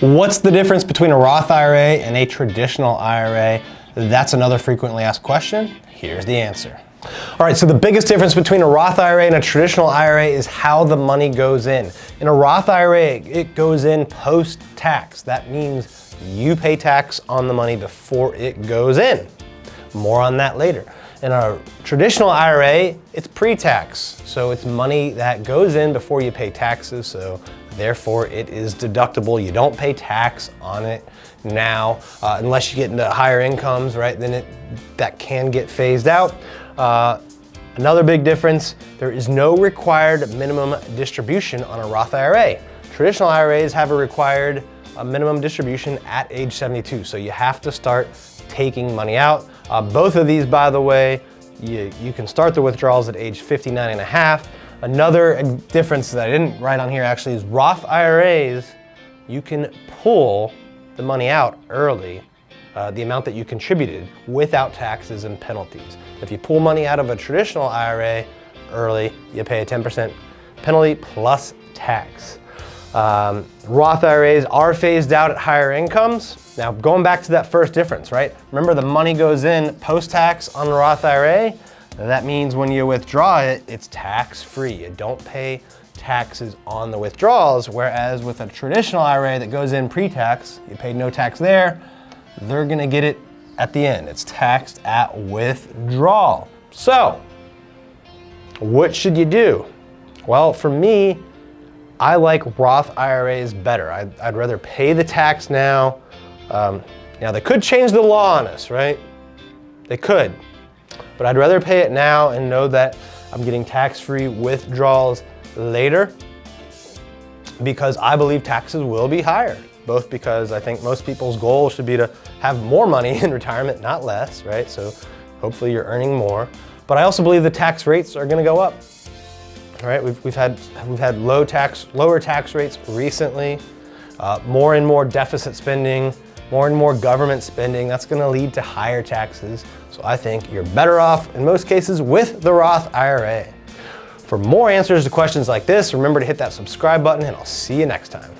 What's the difference between a Roth IRA and a traditional IRA? That's another frequently asked question. Here's the answer. All right, so the biggest difference between a Roth IRA and a traditional IRA is how the money goes in. In a Roth IRA, it goes in post-tax. That means you pay tax on the money before it goes in. More on that later. In a traditional IRA, it's pre-tax. So it's money that goes in before you pay taxes. So therefore it is deductible. You don't pay tax on it now, unless you get into higher incomes, right? Then that can get phased out. Another big difference, there is no required minimum distribution on a Roth IRA. Traditional IRAs have a required minimum distribution at age 72. So you have to start taking money out. Both of these, by the way, you can start the withdrawals at age 59 and a half. Another difference that I didn't write on here actually is Roth IRAs, you can pull the money out early, the amount that you contributed without taxes and penalties. If you pull money out of a traditional IRA early, you pay a 10% penalty plus tax. Roth IRAs are phased out at higher incomes. Now, going back to that first difference, right? Remember, the money goes in post-tax on the Roth IRA. That means when you withdraw it, it's tax-free. You don't pay taxes on the withdrawals, whereas with a traditional IRA that goes in pre-tax, you paid no tax there, they're gonna get it at the end. It's taxed at withdrawal. So, what should you do? Well, for me, I like Roth IRAs better. I'd rather pay the tax now. Now they could change the law on us, right? They could, but I'd rather pay it now and know that I'm getting tax-free withdrawals later, because I believe taxes will be higher, both because I think most people's goal should be to have more money in retirement, not less, right? So hopefully you're earning more, but I also believe the tax rates are gonna go up. All right, we've had lower tax rates recently, more and more deficit spending, more and more government spending. That's going to lead to higher taxes. So I think you're better off in most cases with the Roth IRA. For more answers to questions like this, remember to hit that subscribe button, and I'll see you next time.